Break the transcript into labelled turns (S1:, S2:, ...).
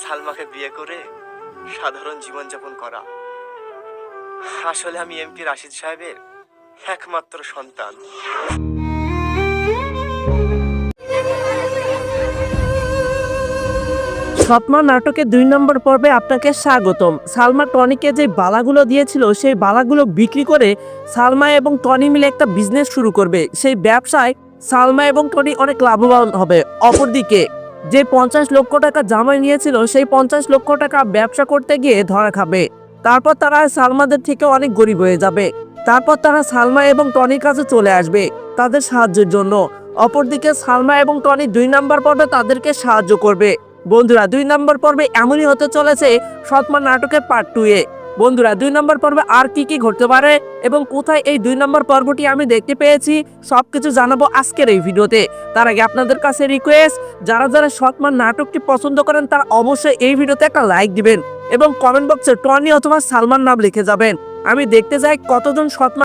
S1: সালমাকে বিয়ে করে সাধারণ জীবনযাপন করা। আসলে আমি এমপি রাশিদ সাহেবের একমাত্র সন্তান।
S2: স্বপ্ন নাটকের 2 নম্বর পর্বে আপনাকে স্বাগতম। সালমা টনিকে যে বালাগুলো দিয়েছিল সেই বালাগুলো বিক্রি করে সালমা এবং টনি মিলে একটা বিজনেস শুরু করবে। সেই ব্যবসায় সালমা এবং টনি অনেক লাভবান হবে। অপরদিকে যে 50 লক্ষ টাকা জামাই নিয়েছিল সেই 50 লক্ষ টাকা ব্যবসা করতে গিয়ে ধরা খাবে। তারপর তারা সালমাদের থেকে অনেক গরিব হয়ে যাবে। তারপর তারা সালমা এবং টনির কাছে চলে আসবে তাদের সাহায্যের জন্য। অপরদিকে সালমা এবং টনি 2 নম্বর পর্বে তাদেরকে সাহায্য করবে। বন্ধুরা 2 নম্বর পর্বে এমনই হতে চলেছে সৎমা নাটকের পার্ট 2 এ। বন্ধুরা 2 নম্বর পর্বে আর কি ঘটতে পারে এবং কোথায় এই 2 নম্বর পর্বটি আমি দেখতে পেয়েছি সবকিছু জানাবো আজকের এই ভিডিওতে। তার আগে আপনাদের কাছে রিকোয়েস্ট, যারা যারা সৎমা নাটকটি পছন্দ করেন তারা অবশ্যই এই ভিডিওতে একটা লাইক দিবেন এবং কমেন্ট বক্সে টনি অথবা সালমান নাম লিখে যাবেন। আমি দেখতে চাই কতজন সৎমা